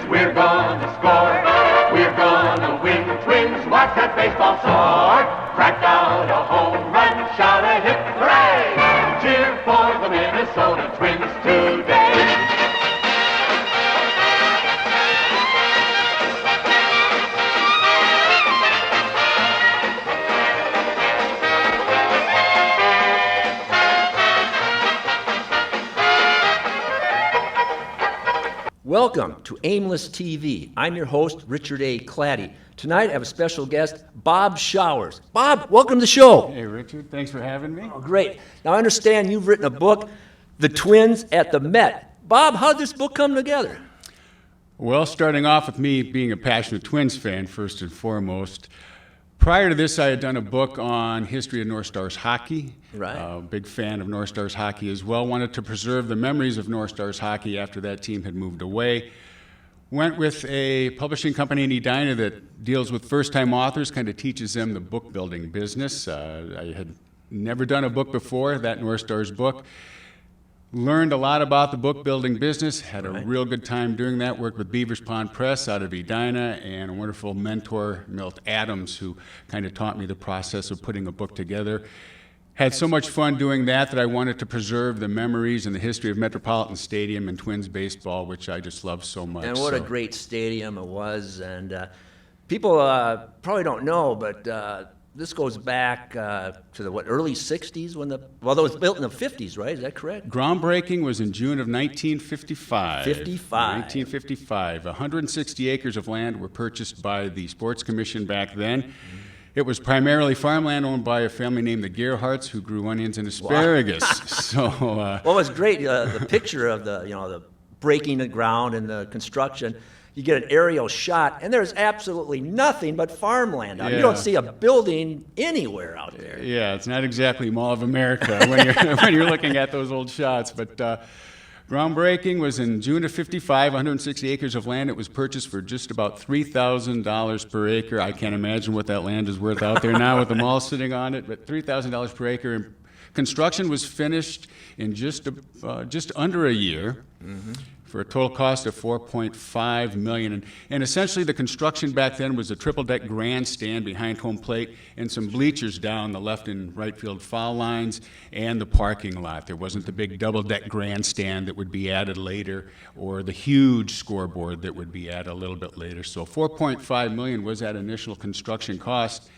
we're gonna score. We're gonna win, Twins, watch that baseball soar. Crack out a home run, shout a hip hooray. Cheer for the Minnesota Twins today. Welcome to Aimless TV. I'm your host, Richard A. Claddy. Tonight I have a special guest, Bob Showers. Bob, welcome to the show. Hey, Richard. Thanks for having me. Oh, great. Now, I understand you've written a book, The Twins at the Met. Bob, how did this book come together? Well, starting off with me being a passionate Twins fan, first and foremost. Prior to this, I had done a book on history of North Stars hockey. Right. Big fan of North Stars hockey as well. Wanted to preserve the memories of North Stars hockey after that team had moved away. Went with a publishing company in Edina that deals with first-time authors, kind of teaches them the book-building business. I had never done a book before, that North Stars book. Learned a lot about the book-building business, had a real good time doing that, worked with Beavers Pond Press out of Edina, and a wonderful mentor, Milt Adams, who kind of taught me the process of putting a book together. Had so much fun doing that I wanted to preserve the memories and the history of Metropolitan Stadium and Twins baseball, which I just love so much. And what a great stadium it was. And people probably don't know, but this goes back to the early 60s when it was built in the 50s, right? Is that correct? Groundbreaking was in June of 1955. 1955. 160 acres of land were purchased by the Sports Commission back then. It was primarily farmland owned by a family named the Gerhardts, who grew onions and asparagus. Wow. Well, it was great. The picture of the breaking the ground and the construction. You get an aerial shot, and there's absolutely nothing but farmland out there. You don't see a building anywhere out there. Yeah, it's not exactly Mall of America when you're looking at those old shots. But groundbreaking was in June of '55, 160 acres of land. It was purchased for just about $3,000 per acre. I can't imagine what that land is worth out there now with the mall sitting on it, but $3,000 per acre. And construction was finished in just under a year. Mm-hmm. For a total cost of $4.5 million. And essentially the construction back then was a triple-deck grandstand behind home plate and some bleachers down the left and right field foul lines and the parking lot. There wasn't the big double-deck grandstand that would be added later or the huge scoreboard that would be added a little bit later. So $4.5 million was that initial construction cost.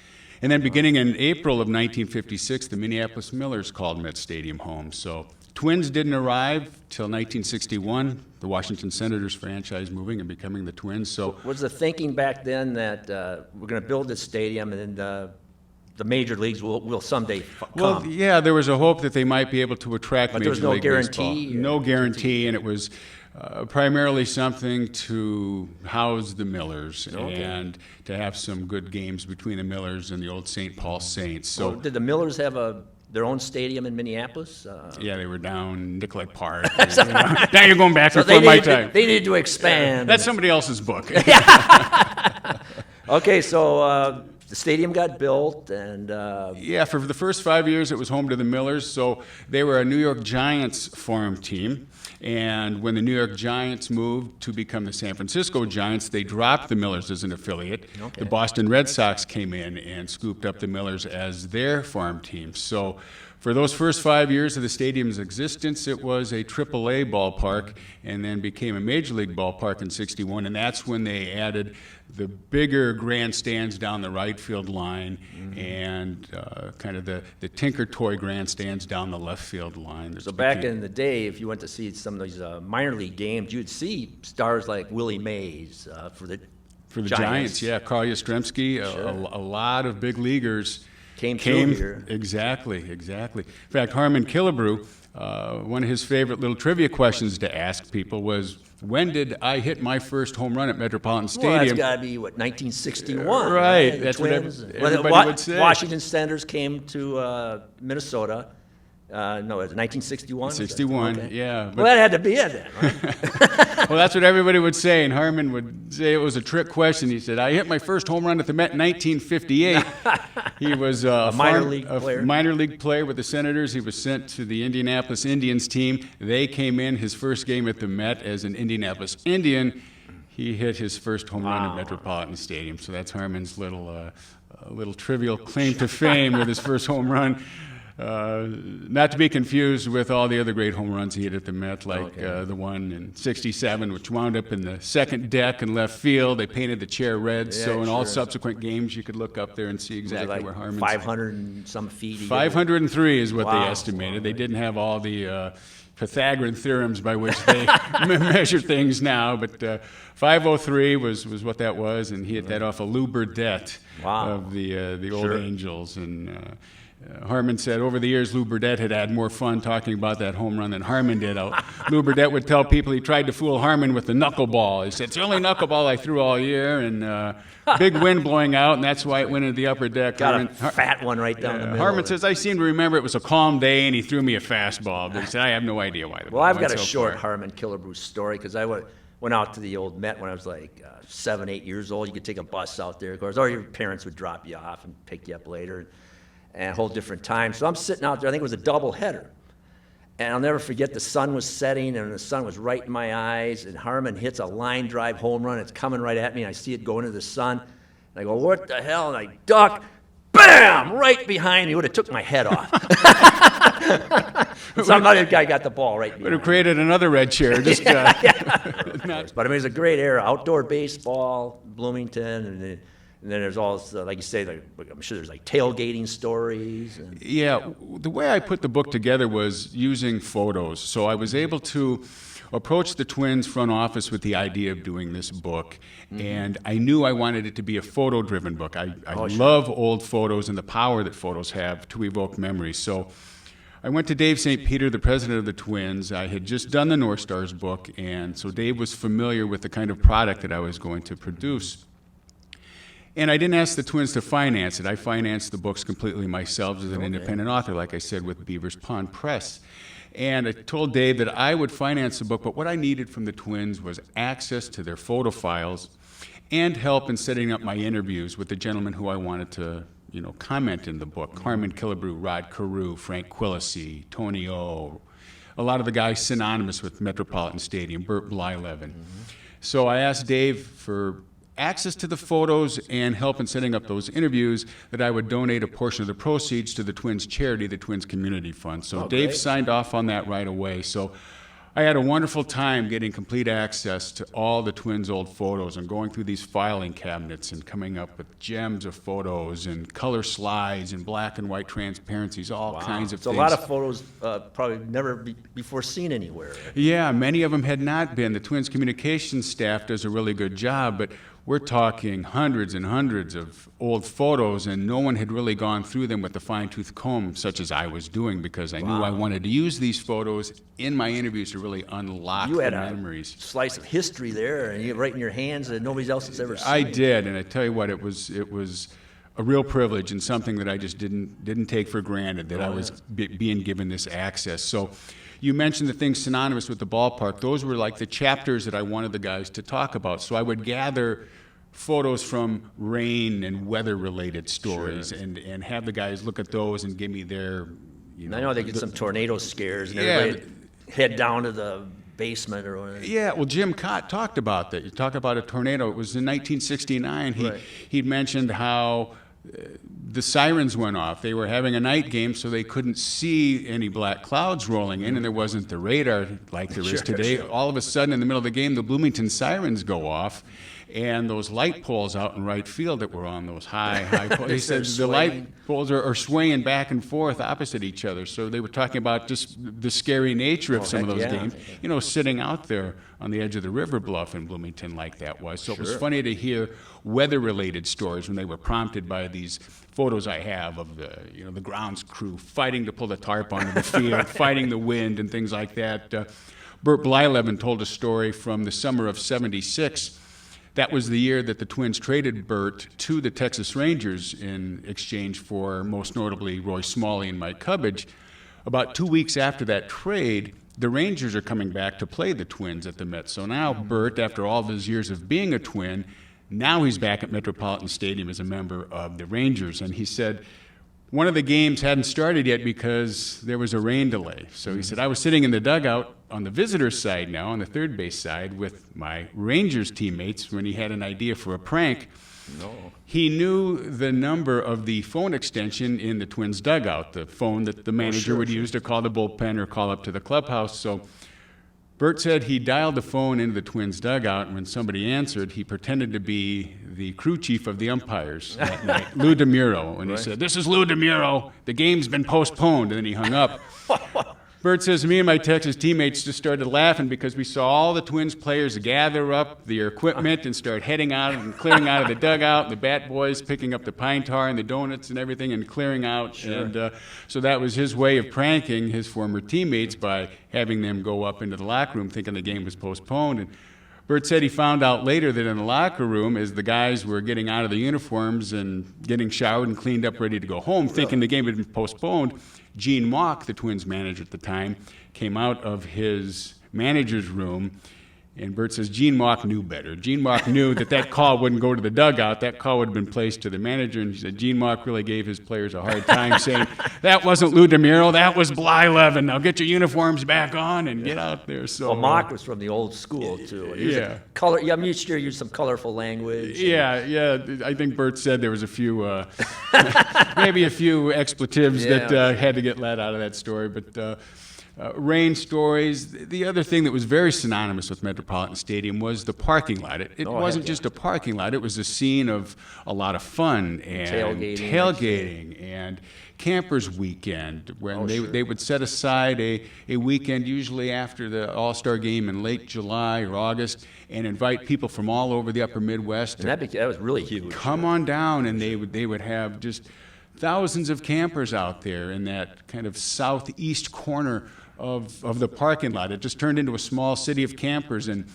And then beginning in April of 1956, the Minneapolis Millers called Met Stadium home. So Twins didn't arrive till 1961, the Washington Senators franchise moving and becoming the Twins. So was the thinking back then that we're going to build this stadium and then the major leagues will someday come? Well, yeah, there was a hope that they might be able to attract Major League Baseball. No guarantee, and it was primarily something to house the Millers and to have some good games between the Millers and the old St. Paul Saints. So well, did the Millers have their own stadium in Minneapolis? Yeah, they were down Eclectic Park. Now you're going back before my time. They needed to expand. That's somebody else's book. Okay, so the stadium got built, and yeah, for the first 5 years it was home to the Millers. So they were a New York Giants farm team. And when the New York Giants moved to become the San Francisco Giants, they dropped the Millers as an affiliate. Okay. The Boston Red Sox came in and scooped up the Millers as their farm team. So for those first 5 years of the stadium's existence, it was a AAA ballpark and then became a Major League ballpark in '61. And that's when they added the bigger grandstands down the right field line and kind of the Tinker Toy grandstands down the left field line. So back in the day, if you went to see some of these minor league games, you'd see stars like Willie Mays for the Giants. Yeah, Carl Yastrzemski, sure. a lot of big leaguers came here. Exactly. In fact, Harmon Killebrew, one of his favorite little trivia questions to ask people was, when did I hit my first home run at Metropolitan Stadium? Well, that's got to be, 1961? Right. That's what everybody would say. Washington Senators came to Minnesota. No, it was 1961? 61, okay. Yeah. Well, that had to be it then, right? Well, that's what everybody would say, and Harmon would say it was a trick question. He said, I hit my first home run at the Met in 1958. He was a minor league player with the Senators. He was sent to the Indianapolis Indians team. They came in his first game at the Met as an Indianapolis Indian. he hit his first home run at Metropolitan Stadium. So that's Harmon's little trivial claim to fame with his first home run. Not to be confused with all the other great home runs he hit at the Met, like the one in '67, which wound up in the second deck in left field. They painted the chair red, so in all subsequent games you could look up there and see exactly where Harmon's 500 and some feet. 503 is what they estimated. They didn't have all the Pythagorean theorems by which they measure things now, but 503 was what that was, and he hit that off of Lou Burdett of the old Angels. And Harmon said over the years Lou Burdett had more fun talking about that home run than Harmon did. Lou Burdett would tell people he tried to fool Harmon with the knuckleball. He said, it's the only knuckleball I threw all year, and big wind blowing out, and that's why it went into the upper deck. Got a fat one right down the middle. Harmon says, I seem to remember it was a calm day, and he threw me a fastball. But he said, I have no idea why. Well, I've got a short Harmon Killebrew story, because I went out to the old Met when I was like 7, 8 years old. You could take a bus out there, of course, or your parents would drop you off and pick you up later. And a whole different time. So I'm sitting out there, I think it was a doubleheader. And I'll never forget, the sun was setting and the sun was right in my eyes, and Harmon hits a line drive home run. It's coming right at me, and I see it go into the sun. And I go, what the hell? And I duck, bam, right behind me. Would have took my head off. Some other guy got the ball right behind me. Would have created another red chair. Just, But I mean, it was a great era. Outdoor baseball, Bloomington, and then there's all, like you say, I'm sure there's like tailgating stories. Yeah, the way I put the book together was using photos. So I was able to approach the Twins front office with the idea of doing this book, and I knew I wanted it to be a photo-driven book. I love old photos and the power that photos have to evoke memories. So I went to Dave St. Peter, the president of the Twins. I had just done the North Stars book, and so Dave was familiar with the kind of product that I was going to produce. And I didn't ask the Twins to finance it. I financed the books completely myself as an independent author, like I said, with Beaver's Pond Press. And I told Dave that I would finance the book, but what I needed from the Twins was access to their photo files and help in setting up my interviews with the gentlemen who I wanted to, comment in the book. Harmon Killebrew, Rod Carew, Frank Quillisi, Tony O, a lot of the guys synonymous with Metropolitan Stadium, Burt Blyleven. So I asked Dave for access to the photos and help in setting up those interviews, that I would donate a portion of the proceeds to the Twins charity, the Twins Community Fund. So Dave signed off on that right away. So I had a wonderful time getting complete access to all the Twins' old photos and going through these filing cabinets and coming up with gems of photos and color slides and black and white transparencies, all kinds of things. So a lot of photos probably never before seen anywhere. Yeah, many of them had not been. The Twins communications staff does a really good job, but we're talking hundreds and hundreds of old photos, and no one had really gone through them with a fine-tooth comb, such as I was doing, because I knew I wanted to use these photos in my interviews to really unlock the memories. You had a slice of history there, and you right in your hands that nobody else has ever seen. I did, and I tell you what, it was a real privilege and something that I just didn't take for granted, that I was being given this access. So you mentioned the things synonymous with the ballpark. Those were like the chapters that I wanted the guys to talk about. So I would gather photos from rain and weather-related stories and have the guys look at those and give me their, I know they get some tornado scares and everybody head down to the basement or whatever. Yeah, well, Jim Cott talked about that. You talk about a tornado. It was in 1969. He'd mentioned how the sirens went off. They were having a night game, so they couldn't see any black clouds rolling in, and there wasn't the radar like there is today. All of a sudden, in the middle of the game, the Bloomington sirens go off, and those light poles out in right field that were on those high poles, they said the light poles are swaying back and forth opposite each other. So they were talking about just the scary nature of some of those games, sitting out there on the edge of the river bluff in Bloomington like that was. So it was funny to hear weather-related stories when they were prompted by these photos I have of the grounds crew fighting to pull the tarp onto the field, fighting the wind and things like that. Burt Blyleven told a story from the summer of '76. That was the year that the Twins traded Burt to the Texas Rangers in exchange for, most notably, Roy Smalley and Mike Cubbage. About 2 weeks after that trade, the Rangers are coming back to play the Twins at the Mets. So now Burt, after all of his years of being a Twin, now he's back at Metropolitan Stadium as a member of the Rangers. And he said, one of the games hadn't started yet because there was a rain delay. So he said, I was sitting in the dugout on the visitor's side now, on the third base side, with my Rangers teammates when he had an idea for a prank. No. He knew the number of the phone extension in the Twins dugout, the phone that the manager would use to call the bullpen or call up to the clubhouse. So Bert said he dialed the phone into the Twins dugout, and when somebody answered, he pretended to be the crew chief of the umpires that night, Lou DeMuro. And he said, this is Lou DeMuro. The game's been postponed. And then he hung up. Bert says, me and my Texas teammates just started laughing because we saw all the Twins players gather up their equipment and start heading out and clearing out of the dugout, and the bat boys picking up the pine tar and the donuts and everything and clearing out. Sure. And so that was his way of pranking his former teammates by having them go up into the locker room thinking the game was postponed. And Bert said he found out later that in the locker room, as the guys were getting out of the uniforms and getting showered and cleaned up, ready to go home, thinking the game had been postponed, Gene Mauch, the Twins manager at the time, came out of his manager's room, and Bert says Gene Mauch knew better. Gene Mauch knew that call wouldn't go to the dugout. That call would have been placed to the manager, and he said Gene Mauch really gave his players a hard time, saying, that wasn't Lou DeMuro, that was Bly-Levin. Now get your uniforms back on and get out there. So well, Mauch was from the old school, too. I'm used to use some colorful language. Yeah. I think Bert said there was a few, maybe a few expletives that had to get let out of that story, but rain stories. The other thing that was very synonymous with Metropolitan Stadium was the parking lot. It wasn't just a parking lot. It was a scene of a lot of fun and tailgating and campers weekend when they would set aside a weekend usually after the All-Star game in late July or August and invite people from all over the upper Midwest. And that was really huge. Come on down, and they would have just thousands of campers out there in that kind of southeast corner of the parking lot. It just turned into a small city of campers, and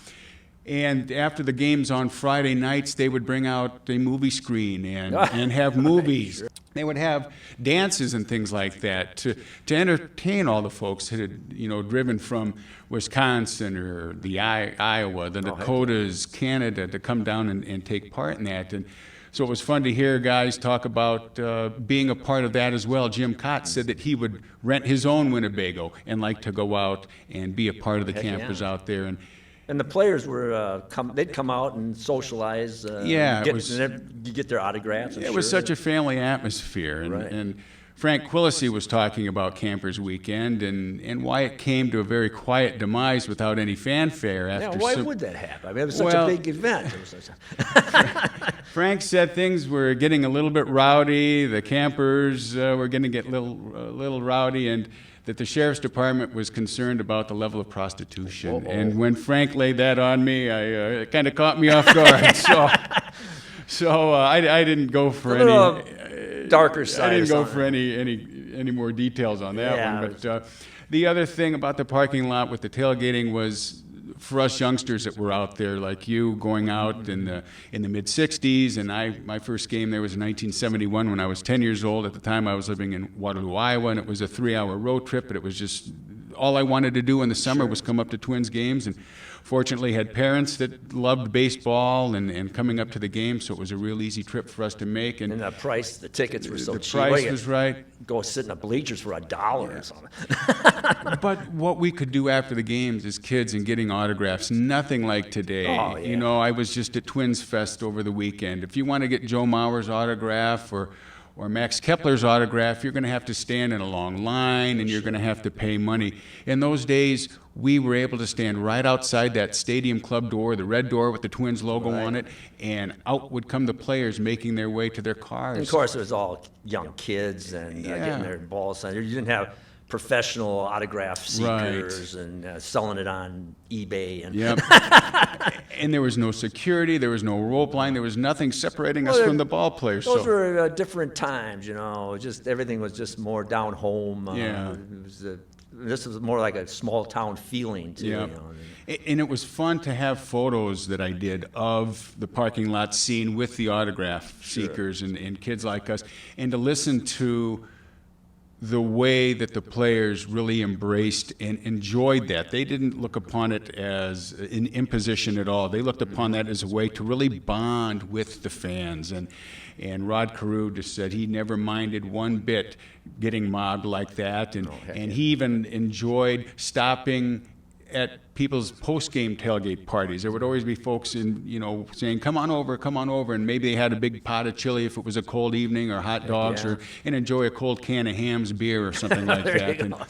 after the games on Friday nights, they would bring out a movie screen and have movies. Sure. They would have dances and things like that to entertain all the folks that had driven from Wisconsin or the Iowa, the Dakotas, Canada to come down and take part in that. And so it was fun to hear guys talk about being a part of that as well. Jim Cott said that he would rent his own Winnebago and like to go out and be a part of the campers out there. And the players were they'd come out and socialize. Get their autographs. It was such a family atmosphere, and Frank Quillisi was talking about Campers Weekend and why it came to a very quiet demise without any fanfare. Why would that happen? I mean, it was such a big event. Frank said things were getting a little bit rowdy. The campers were going to get a little rowdy, and that the sheriff's department was concerned about the level of prostitution. And when Frank laid that on me, it kind of caught me off guard. So I didn't go for any darker side. I didn't go for any more details on that one. But the other thing about the parking lot with the tailgating was, for us youngsters that were out there like you, going out in the mid-'60s, and my first game there was in 1971 when I was 10 years old. At the time I was living in Waterloo, Iowa, and it was a 3-hour road trip, but it was just all I wanted to do in the summer was come up to Twins games, and fortunately had parents that loved baseball and coming up to the game, so it was a real easy trip for us to make. And the tickets were so cheap. The price was right. Go sit in the bleachers for $1 or something. But what we could do after the games as kids and getting autographs, nothing like today. Oh, yeah. I was just at Twins Fest over the weekend. If you want to get Joe Mauer's autograph or Max Kepler's autograph, you're going to have to stand in a long line, and you're going to have to pay money. In those days, we were able to stand right outside that stadium club door, the red door with the Twins logo on it, and out would come the players making their way to their cars. And of course, it was all young kids and getting their balls signed. You didn't have professional autograph seekers and selling it on eBay. And there was no security, there was no rope line, there was nothing separating us from the ball players. Those were different times, just everything was just more down home. This was more like a small town feeling too. And it was fun to have photos that I did of the parking lot scene with the autograph seekers and kids like us, and to listen to the way that the players really embraced and enjoyed that. They didn't look upon it as an imposition at all. They looked upon that as a way to really bond with the fans. And Rod Carew just said he never minded one bit getting mobbed like that. And he even enjoyed stopping at people's post-game tailgate parties. There would always be folks saying, come on over, and maybe they had a big pot of chili if it was a cold evening, or hot dogs, and enjoy a cold can of Ham's beer or something like that.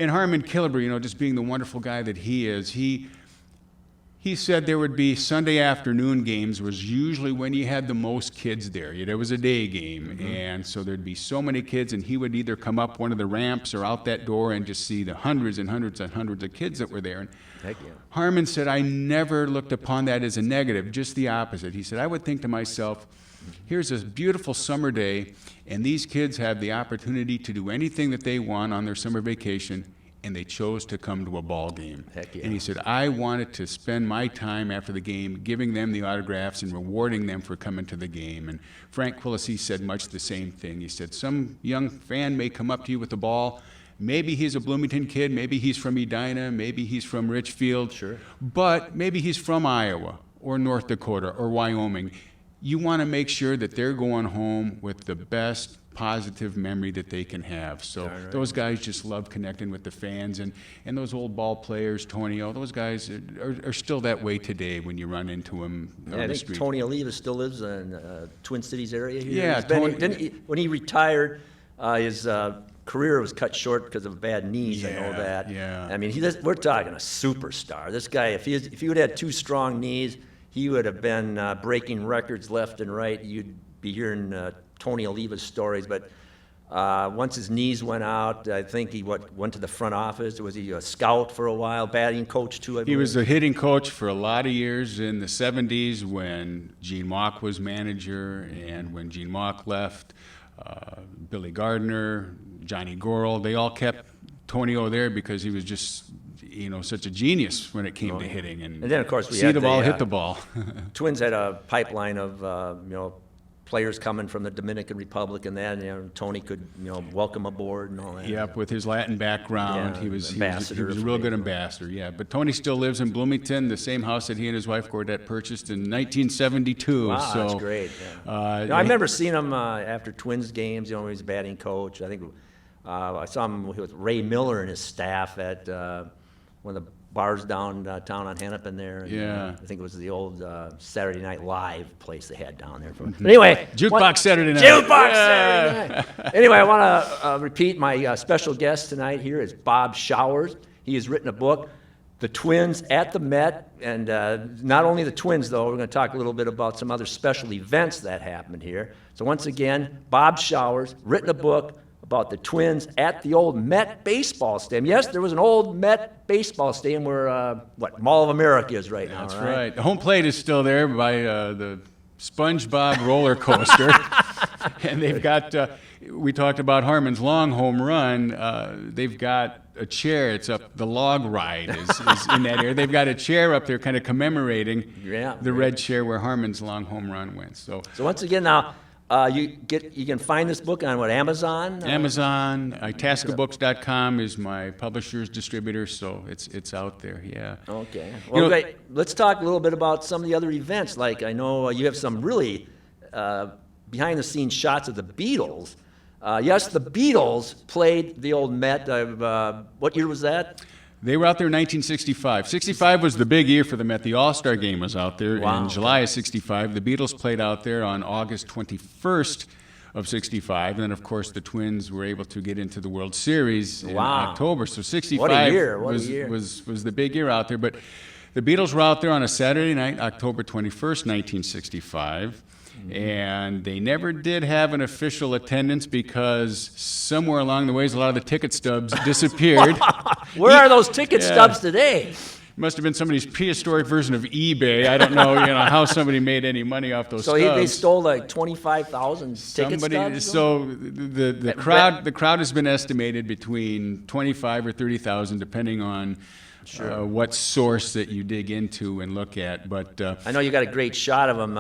And Harmon Killebrew, just being the wonderful guy that he is, he said there would be Sunday afternoon games was usually when you had the most kids there. There was a day game, and so there'd be so many kids, and he would either come up one of the ramps or out that door and just see the hundreds and hundreds and hundreds of kids that were there. And Harmon said, I never looked upon that as a negative, just the opposite. He said, I would think to myself, here's this beautiful summer day, and these kids have the opportunity to do anything that they want on their summer vacation, and they chose to come to a ball game. And he said, I wanted to spend my time after the game giving them the autographs and rewarding them for coming to the game. And Frank Quillisi said much the same thing. He said, some young fan may come up to you with the ball. Maybe he's a Bloomington kid, maybe he's from Edina, maybe he's from Richfield, but maybe he's from Iowa or North Dakota or Wyoming. You want to make sure that they're going home with the best positive memory that they can have. So those guys just love connecting with the fans, and those old ball players, Tonio, those guys are still that way today when you run into them on the street. Tony Oliva still lives in Twin Cities area here. Yeah, when he retired, his career was cut short because of bad knees. I know that. Yeah. I mean, we're talking a superstar. This guy, if he would have had two strong knees, he would have been breaking records left and right. You'd be hearing Tony Oliva's stories, but once his knees went out, I think he went to the front office. Was he a scout for a while, batting coach too? I believe? He was a hitting coach for a lot of years in the 70s when Gene Mauch was manager, and when Gene Mauch left, Billy Gardner, Johnny Gorel, they all kept Tonio there because he was just such a genius when it came to hitting. And then, of course, we see had the ball, hit the ball. Twins had a pipeline of players coming from the Dominican Republic, and that Tony could welcome aboard and all that. Yep, with his Latin background, he was a real good ambassador. Yeah, but Tony still lives in Bloomington, the same house that he and his wife Gordette purchased in 1972. Wow, so, that's great. Yeah. I remember seeing him after Twins games. He was batting coach. I think I saw him with Ray Miller and his staff at one of the bars downtown on Hennepin there. And, I think it was the old Saturday Night Live place they had down there. But anyway. Jukebox Saturday Night. Saturday Night. Anyway, I want to repeat my special guest tonight here is Bob Showers. He has written a book, The Twins at the Met. And not only the Twins, though, we're going to talk a little bit about some other special events that happened here. So once again, Bob Showers, written a book about the Twins at the old Met baseball stadium. Yes, there was an old Met baseball stadium where, Mall of America is right now, That's right. The home plate is still there by the SpongeBob roller coaster. And they've got, we talked about Harmon's long home run. They've got a chair. It's up, the log ride is in that area. They've got a chair up there kind of commemorating the red chair where Harmon's long home run went. So once again now, you can find this book on Amazon? Amazon, Itascabooks.com is my publisher's distributor, so it's out there, yeah. Okay. Well, great. Let's talk a little bit about some of the other events. Like I know you have some really behind-the-scenes shots of the Beatles. Yes, the Beatles played the old Met. What year was that? They were out there in 1965. 65 was the big year for them. The All-Star Game was out there in July of 65. The Beatles played out there on August 21st of 65. And then, of course, the Twins were able to get into the World Series in October. So 65 was the big year out there. But the Beatles were out there on a Saturday night, October 21st, 1965. And they never did have an official attendance because somewhere along the ways, a lot of the ticket stubs disappeared. Where are those ticket stubs today? Must have been somebody's prehistoric version of eBay. I don't know, how somebody made any money off those stubs. So they stole like 25,000 ticket stubs? So the crowd has been estimated between 25 or 30,000, depending on what source that you dig into and look at. But I know you got a great shot of them.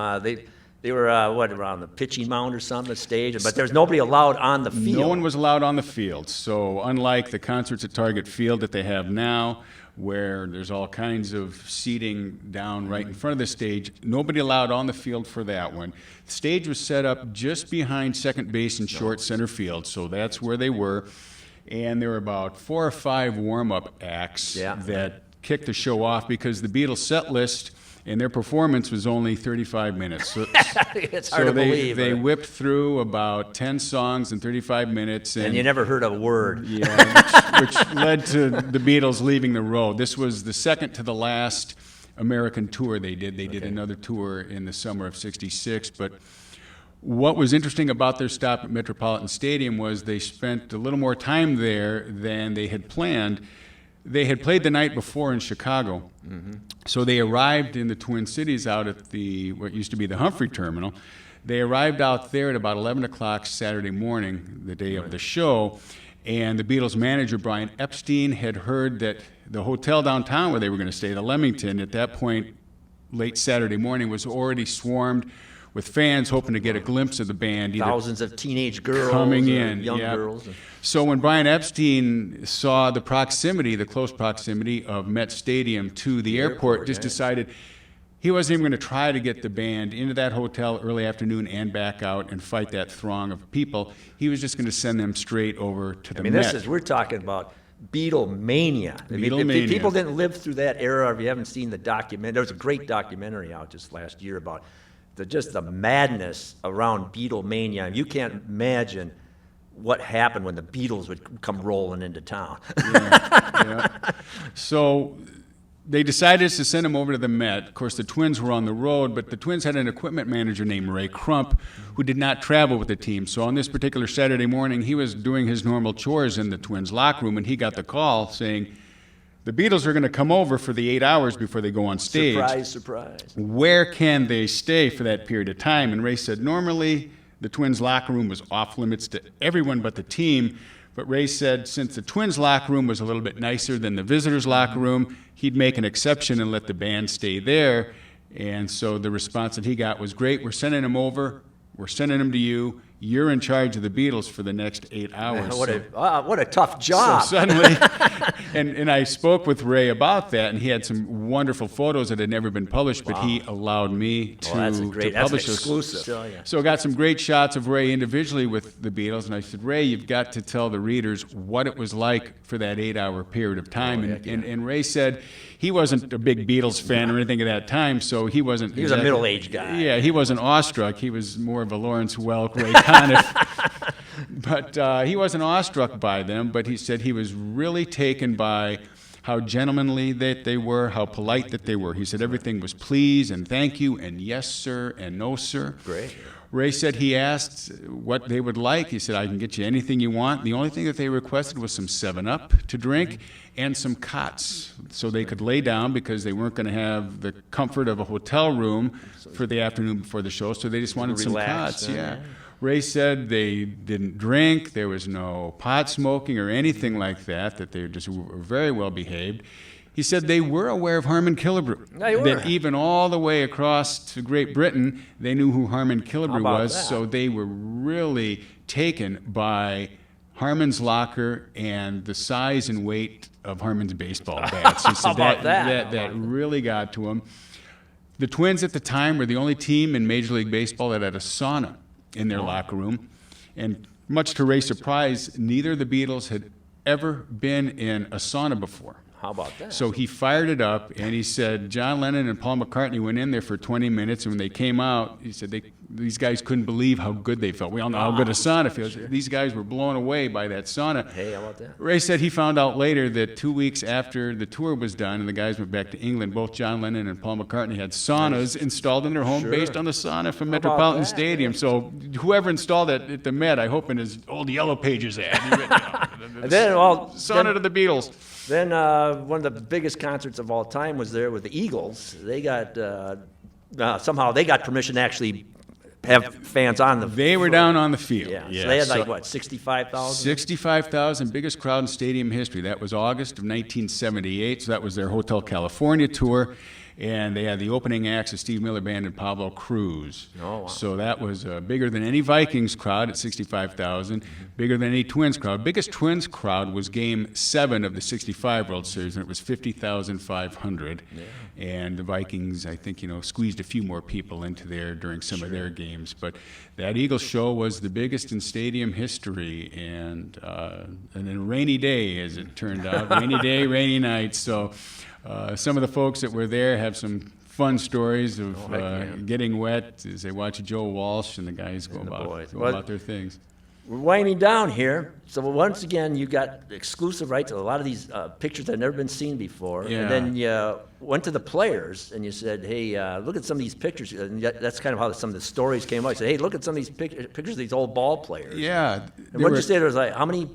They were, around the pitching mound or something, the stage, but there's nobody allowed on the field. No one was allowed on the field. So unlike the concerts at Target Field that they have now, where there's all kinds of seating down right in front of the stage, nobody allowed on the field for that one. The stage was set up just behind second base and short center field, so that's where they were. And there were about 4 or 5 warm-up acts that kicked the show off because the Beatles set list and their performance was only 35 minutes. So, it's hard to believe. They whipped through about 10 songs in 35 minutes. And you never heard a word. Yeah, which led to the Beatles leaving the road. This was the second to the last American tour they did. They did another tour in the summer of '66. But what was interesting about their stop at Metropolitan Stadium was they spent a little more time there than they had planned. They had played the night before in Chicago, so they arrived in the Twin Cities out at what used to be the Humphrey Terminal. They arrived out there at about 11 o'clock Saturday morning, the day of the show, and the Beatles' manager, Brian Epstein, had heard that the hotel downtown where they were going to stay, the Leamington, at that point, late Saturday morning, was already swarmed with fans hoping to get a glimpse of the band. Thousands of teenage girls, coming in, young girls. So when Brian Epstein saw the close proximity of Met Stadium to the airport, just decided he wasn't even going to try to get the band into that hotel early afternoon and back out and fight that throng of people. He was just going to send them straight over to the Met. We're talking about Beatlemania. Beatlemania. If people didn't live through that era, or if you haven't seen the documentary, there was a great documentary out just last year about just the madness around Beatlemania. You can't imagine what happened when the Beatles would come rolling into town. So they decided to send him over to the Met. Of course, the Twins were on the road, but the Twins had an equipment manager named Ray Crump who did not travel with the team. So on this particular Saturday morning, he was doing his normal chores in the Twins' locker room, and he got the call saying, the Beatles are going to come over for the 8 hours before they go on stage. Surprise, surprise. Where can they stay for that period of time? And Ray said normally the Twins' locker room was off limits to everyone but the team. But Ray said since the Twins' locker room was a little bit nicer than the visitors' locker room, he'd make an exception and let the band stay there. And so the response that he got was, great, we're sending them over. We're sending them to you. You're in charge of the Beatles for the next 8 hours. What a tough job. So suddenly, and I spoke with Ray about that, and he had some wonderful photos that had never been published, but he allowed me to publish that's those. exclusive. So I got some great shots of Ray individually with the Beatles, and I said, Ray, you've got to tell the readers what it was like for that 8-hour period of time. And Ray said he wasn't a big Beatles fan or anything at that time, so he wasn't. He was a middle-aged guy. Yeah, he wasn't awestruck. He was more of a Lawrence Welk, Ray Conniff. But he wasn't awestruck by them, but he said he was really taken by how gentlemanly that they were, how polite that they were. He said everything was please and thank you and yes, sir, and no, sir. Great. Ray said he asked what they would like. He said, I can get you anything you want. The only thing that they requested was some 7-Up to drink and some cots so they could lay down because they weren't going to have the comfort of a hotel room for the afternoon before the show, so they just wanted some cots. Ray said they didn't drink, there was no pot smoking or anything like that, that they just were very well behaved. He said they were aware of Harmon Killebrew. That even all the way across to Great Britain, they knew who Harmon Killebrew was, so they were really taken by Harmon's locker and the size and weight of Harmon's baseball bats. He said that really got to him. The Twins at the time were the only team in Major League Baseball that had a sauna in their locker room. And much to Ray's surprise, neither of the Beatles had ever been in a sauna before. How about that? So he fired it up, and he said John Lennon and Paul McCartney went in there for 20 minutes, and when they came out, he said these guys couldn't believe how good they felt. We all know how good a sauna feels. Sure. These guys were blown away by that sauna. Hey, how about that? Ray said he found out later that 2 weeks after the tour was done and the guys went back to England, both John Lennon and Paul McCartney had saunas installed in their home based on the sauna from Metropolitan Stadium. So whoever installed it at the Met, I hope in his old Yellow Pages ad, sauna to the Beatles. Then one of the biggest concerts of all time was there with the Eagles. They got somehow they got permission to actually have fans on the field. They were down on the field. Yeah. So they had 65,000? 65,000, biggest crowd in stadium history. That was August of 1978, so that was their Hotel California tour. And they had the opening acts of Steve Miller Band and Pablo Cruz. Oh, wow. So that was bigger than any Vikings crowd at 65,000, bigger than any Twins crowd. Biggest Twins crowd was Game 7 of the 65 World Series, and it was 50,500. Yeah. And the Vikings, I think, squeezed a few more people into there during some of their games. But that Eagles show was the biggest in stadium history, and a rainy day, as it turned out. Rainy day, rainy night. So some of the folks that were there have some fun stories of getting wet as they watch Joe Walsh and the guys go about their things. We're winding down here. So once again, you got exclusive rights to a lot of these pictures that have never been seen before. Yeah. And then you went to the players and you said, hey, look at some of these pictures. And that's kind of how some of the stories came out. You said, hey, look at some of these pictures of these old ball players. Yeah. And what did you say? There was how many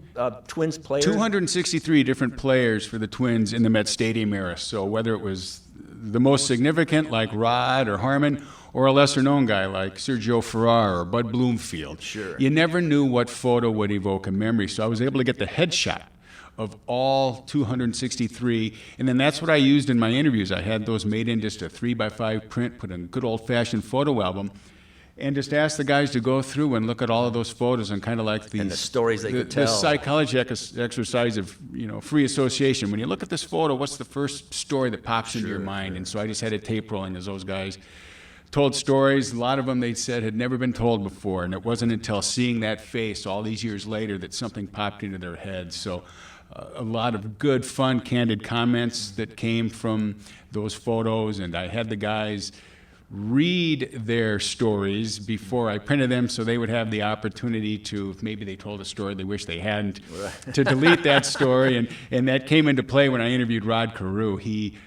Twins players? 263 different players for the Twins in the Met Stadium era. So whether it was the most significant, like Rod or Harmon, or a lesser-known guy like Sergio Ferrar or Bud Bloomfield. Sure. You never knew what photo would evoke a memory, so I was able to get the headshot of all 263, and then that's what I used in my interviews. I had those made in just a 3x5 print, put in a good old-fashioned photo album, and just asked the guys to go through and look at all of those photos and kind of like and the stories they could tell. The psychology exercise of free association. When you look at this photo, what's the first story that pops into your mind? And so I just had a tape rolling as those guys told stories. A lot of them, they said, had never been told before, and it wasn't until seeing that face all these years later that something popped into their heads. So a lot of good, fun, candid comments that came from those photos, and I had the guys read their stories before I printed them so they would have the opportunity to, if maybe they told a story they wish they hadn't, to delete that story. And that came into play when I interviewed Rod Carew. He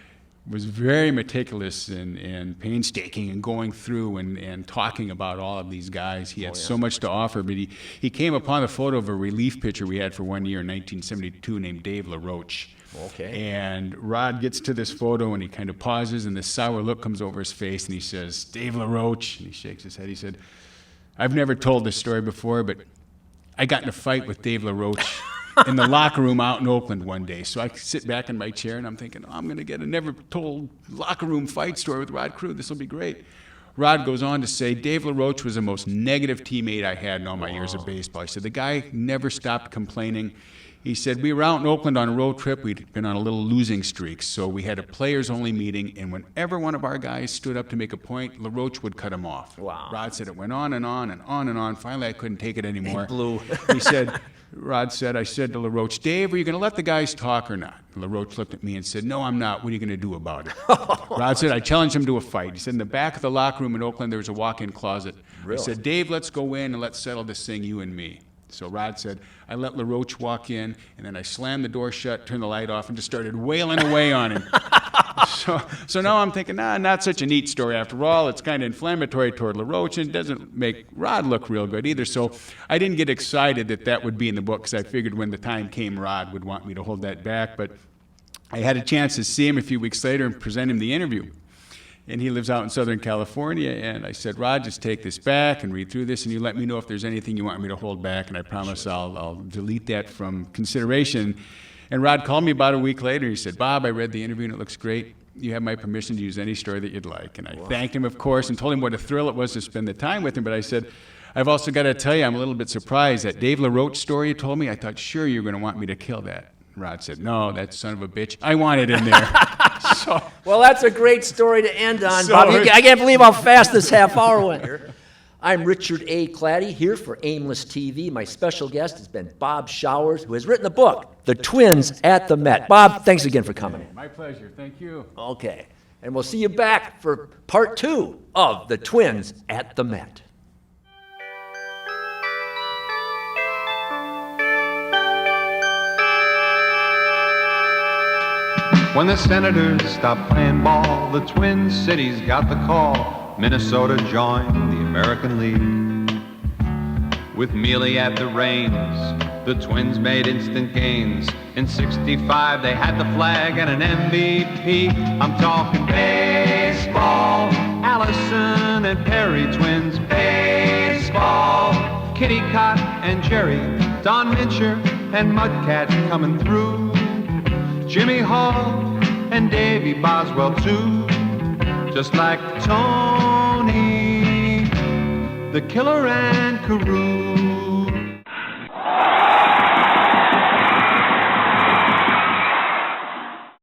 was very meticulous and painstaking in going through and talking about all of these guys. He had so much to offer, but he came upon a photo of a relief pitcher we had for 1 year in 1972 named Dave LaRoche. Okay. And Rod gets to this photo and he kind of pauses and this sour look comes over his face and he says, Dave LaRoche, and he shakes his head. He said, I've never told this story before, but I got in a fight with Dave LaRoche in the locker room out in Oakland one day. So I sit back in my chair and I'm thinking, I'm going to get a never told locker room fight story with Rod Carew. This will be great. Rod goes on to say, Dave LaRoche was the most negative teammate I had in all my years of baseball. He said, the guy never stopped complaining. He said, we were out in Oakland on a road trip. We'd been on a little losing streak, so we had a players-only meeting, and whenever one of our guys stood up to make a point, LaRoche would cut him off. Wow. Rod said it went on and on and on and on. Finally, I couldn't take it anymore. He blew. Rod said, I said to LaRoche, Dave, are you going to let the guys talk or not? LaRoche looked at me and said, no, I'm not. What are you going to do about it? Rod said, I challenged him to a fight. He said, in the back of the locker room in Oakland, there was a walk-in closet. Really? I said, Dave, let's go in and let's settle this thing, you and me. So Rod said, I let LaRoche walk in, and then I slammed the door shut, turned the light off, and just started wailing away on him. So now I'm thinking, not such a neat story after all. It's kind of inflammatory toward LaRoche, and it doesn't make Rod look real good either. So I didn't get excited that would be in the book, because I figured when the time came, Rod would want me to hold that back. But I had a chance to see him a few weeks later and present him the interview. And he lives out in Southern California, and I said, Rod, just take this back and read through this, and you let me know if there's anything you want me to hold back, and I promise I'll delete that from consideration. And Rod called me about a week later, and he said, Bob, I read the interview, and it looks great. You have my permission to use any story that you'd like. And I thanked him, of course, and told him what a thrill it was to spend the time with him, but I said, I've also got to tell you, I'm a little bit surprised. That Dave LaRoche story you told me, I thought, sure, you were going to want me to kill that. Rod said, no, that son of a bitch, I want it in there. Well, that's a great story to end on, Bob. I can't believe how fast this half hour went here. I'm Richard A. Claddy, here for Aimless TV. My special guest has been Bob Showers, who has written the book, The Twins at the Met. Bob, thanks again for coming in. My pleasure. Thank you. Okay. And we'll see you back for part 2 of The Twins at the Met. When the Senators stopped playing ball, the Twin Cities got the call. Minnesota joined the American League. With Mealy at the reins, the Twins made instant gains. In '65, they had the flag and an MVP. I'm talking baseball. Allison and Perry twins. Baseball. Kitty Cott and Jerry. Don Mincher and Mudcat coming through. Jimmy Hall and Davy Boswell too. just like Tony, the Killer and Carew.